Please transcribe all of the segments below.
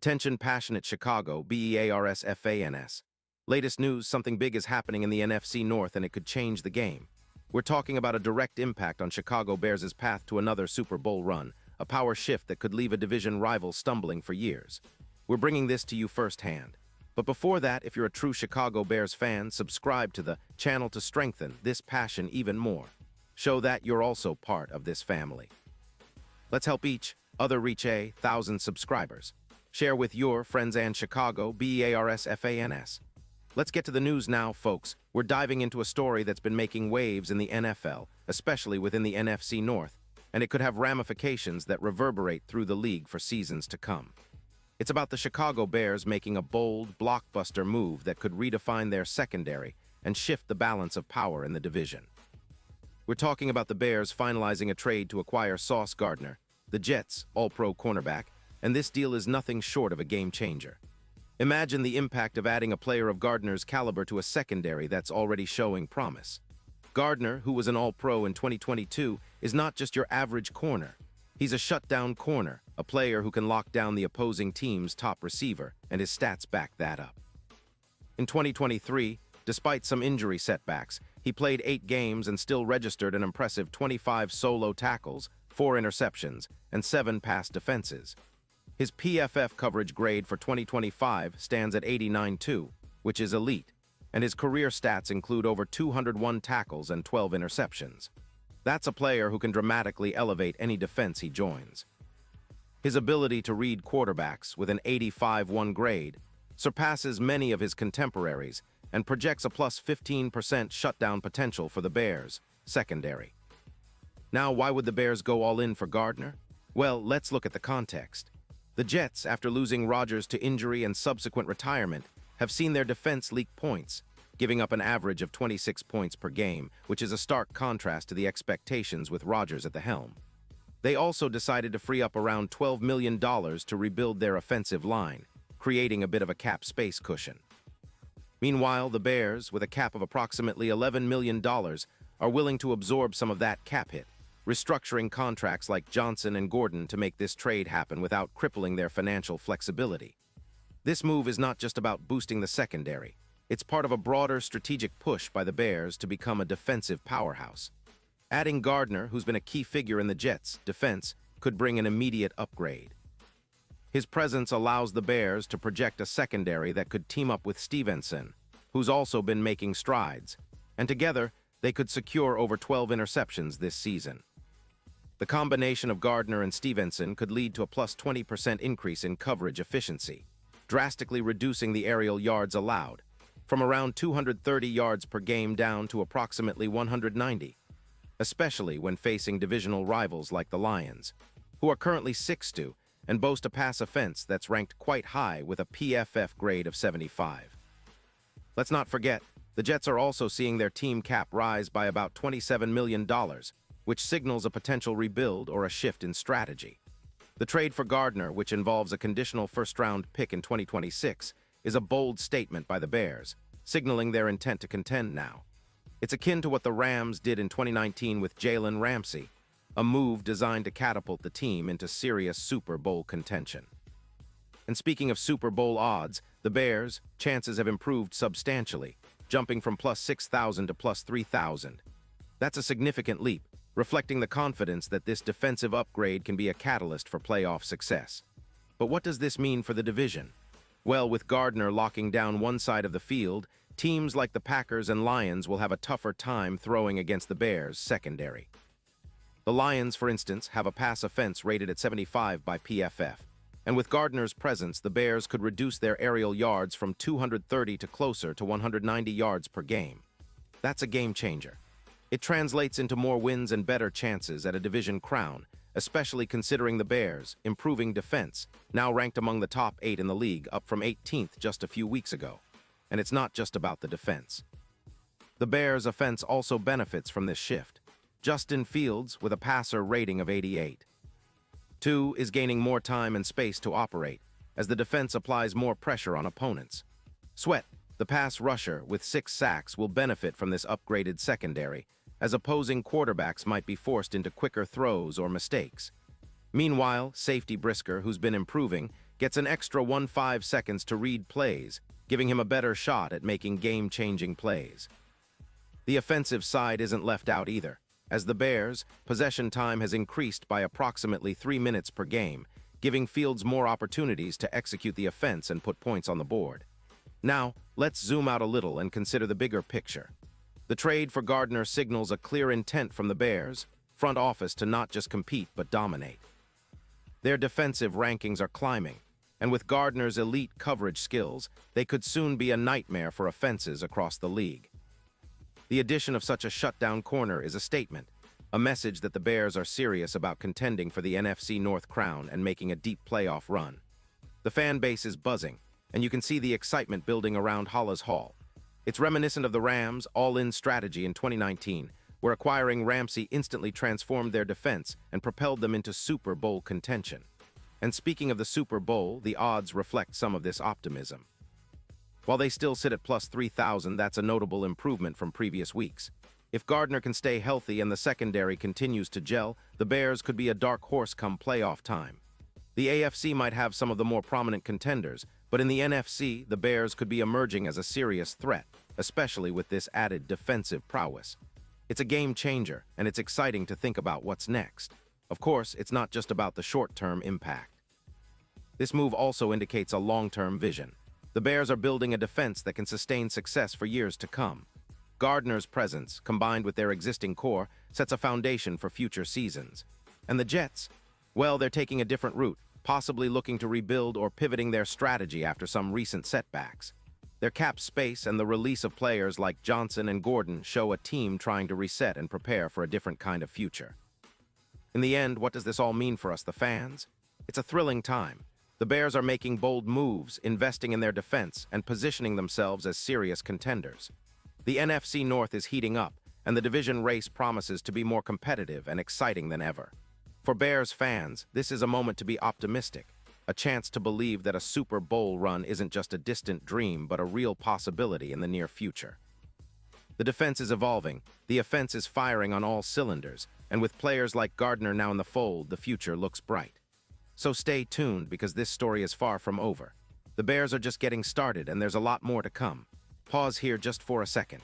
Attention passionate Chicago, Bears fans. Latest news, something big is happening in the NFC North and it could change the game. We're talking about a direct impact on Chicago Bears' path to another Super Bowl run, a power shift that could leave a division rival stumbling for years. We're bringing this to you firsthand. But before that, if you're a true Chicago Bears fan, subscribe to the channel to strengthen this passion even more. Show that you're also part of this family. Let's help each other reach 1,000 subscribers. Share with your friends and Chicago Bears fans. Let's get to the news now, folks. We're diving into a story that's been making waves in the NFL, especially within the NFC North, and it could have ramifications that reverberate through the league for seasons to come. It's about the Chicago Bears making a bold, blockbuster move that could redefine their secondary and shift the balance of power in the division. We're talking about the Bears finalizing a trade to acquire Sauce Gardner, the Jets' all-pro cornerback, and this deal is nothing short of a game-changer. Imagine the impact of adding a player of Gardner's caliber to a secondary that's already showing promise. Gardner, who was an all-pro in 2022, is not just your average corner. He's a shutdown corner, a player who can lock down the opposing team's top receiver, and his stats back that up. In 2023, despite some injury setbacks, he played 8 games and still registered an impressive 25 solo tackles, 4 interceptions, and 7 pass defenses. His PFF coverage grade for 2025 stands at 89.2, which is elite, and his career stats include over 201 tackles and 12 interceptions. That's a player who can dramatically elevate any defense he joins. His ability to read quarterbacks with an 85.1 grade surpasses many of his contemporaries and projects a plus 15% shutdown potential for the Bears' secondary. Now, why would the Bears go all in for Gardner? Well, let's look at the context. The Jets, after losing Rodgers to injury and subsequent retirement, have seen their defense leak points, giving up an average of 26 points per game, which is a stark contrast to the expectations with Rodgers at the helm. They also decided to free up around $12 million to rebuild their offensive line, creating a bit of a cap space cushion. Meanwhile, the Bears, with a cap of approximately $11 million, are willing to absorb some of that cap hit, restructuring contracts like Johnson and Gordon to make this trade happen without crippling their financial flexibility. This move is not just about boosting the secondary. It's part of a broader strategic push by the Bears to become a defensive powerhouse. Adding Gardner, who's been a key figure in the Jets' defense, could bring an immediate upgrade. His presence allows the Bears to project a secondary that could team up with Stevenson, who's also been making strides, and together they could secure over 12 interceptions this season. The combination of Gardner and Stevenson could lead to a plus 20% increase in coverage efficiency, drastically reducing the aerial yards allowed, from around 230 yards per game down to approximately 190, especially when facing divisional rivals like the Lions, who are currently 6-2 and boast a pass offense that's ranked quite high with a PFF grade of 75. Let's not forget, the Jets are also seeing their team cap rise by about $27 million, which signals a potential rebuild or a shift in strategy. The trade for Gardner, which involves a conditional first-round pick in 2026, is a bold statement by the Bears, signaling their intent to contend now. It's akin to what the Rams did in 2019 with Jalen Ramsey, a move designed to catapult the team into serious Super Bowl contention. And speaking of Super Bowl odds, the Bears' chances have improved substantially, jumping from plus 6,000 to plus 3,000. That's a significant leap, reflecting the confidence that this defensive upgrade can be a catalyst for playoff success. But what does this mean for the division? Well, with Gardner locking down one side of the field, teams like the Packers and Lions will have a tougher time throwing against the Bears' secondary. The Lions, for instance, have a pass offense rated at 75 by PFF, and with Gardner's presence, the Bears could reduce their aerial yards from 230 to closer to 190 yards per game. That's a game changer. It translates into more wins and better chances at a division crown, especially considering the Bears' improving defense, now ranked among the top 8 in the league, up from 18th just a few weeks ago. And it's not just about the defense. The Bears' offense also benefits from this shift. Justin Fields, with a passer rating of 88. 2 is gaining more time and space to operate, as the defense applies more pressure on opponents. Sweat, the pass rusher with 6 sacks, will benefit from this upgraded secondary, as opposing quarterbacks might be forced into quicker throws or mistakes. Meanwhile, safety Brisker, who's been improving, gets an extra 1.5 seconds to read plays, giving him a better shot at making game-changing plays. The offensive side isn't left out either. As the Bears, possession time has increased by approximately 3 minutes per game, giving Fields more opportunities to execute the offense and put points on the board. Now, let's zoom out a little and consider the bigger picture. The trade for Gardner signals a clear intent from the Bears' front office to not just compete but dominate. Their defensive rankings are climbing, and with Gardner's elite coverage skills, they could soon be a nightmare for offenses across the league. The addition of such a shutdown corner is a statement, a message that the Bears are serious about contending for the NFC North crown and making a deep playoff run. The fan base is buzzing, and you can see the excitement building around Hollis Hall. It's reminiscent of the Rams' all-in strategy in 2019, where acquiring Ramsey instantly transformed their defense and propelled them into Super Bowl contention. And speaking of the Super Bowl, the odds reflect some of this optimism. While they still sit at plus 3,000, that's a notable improvement from previous weeks. If Gardner can stay healthy and the secondary continues to gel, the Bears could be a dark horse come playoff time. The AFC might have some of the more prominent contenders, but in the NFC, the Bears could be emerging as a serious threat, especially with this added defensive prowess. It's a game changer, and it's exciting to think about what's next. Of course, it's not just about the short-term impact. This move also indicates a long-term vision. The Bears are building a defense that can sustain success for years to come. Gardner's presence, combined with their existing core, sets a foundation for future seasons. And the Jets? Well, they're taking a different route, possibly looking to rebuild or pivoting their strategy after some recent setbacks. Their cap space and the release of players like Johnson and Gordon show a team trying to reset and prepare for a different kind of future. In the end, what does this all mean for us, the fans? It's a thrilling time. The Bears are making bold moves, investing in their defense, and positioning themselves as serious contenders. The NFC North is heating up, and the division race promises to be more competitive and exciting than ever. For Bears fans, this is a moment to be optimistic, a chance to believe that a Super Bowl run isn't just a distant dream but a real possibility in the near future. The defense is evolving, the offense is firing on all cylinders, and with players like Gardner now in the fold, the future looks bright. So stay tuned because this story is far from over. The Bears are just getting started and there's a lot more to come. Pause here just for a second.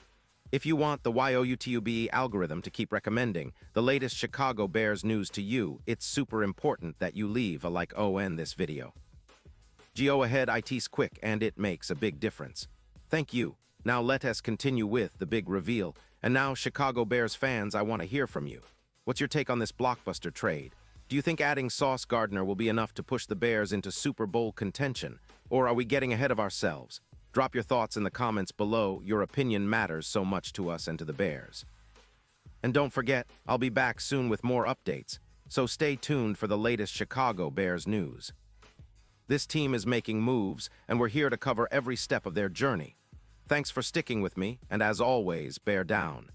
If you want the YouTube algorithm to keep recommending the latest Chicago Bears news to you, it's super important that you leave a like on this video. Go ahead, it's quick and it makes a big difference. Thank you. Now let us continue with the big reveal. And now, Chicago Bears fans, I want to hear from you. What's your take on this blockbuster trade? Do you think adding Sauce Gardner will be enough to push the Bears into Super Bowl contention? Or are we getting ahead of ourselves? Drop your thoughts in the comments below. Your opinion matters so much to us and to the Bears. And don't forget, I'll be back soon with more updates, so stay tuned for the latest Chicago Bears news. This team is making moves, and we're here to cover every step of their journey. Thanks for sticking with me, and as always, bear down.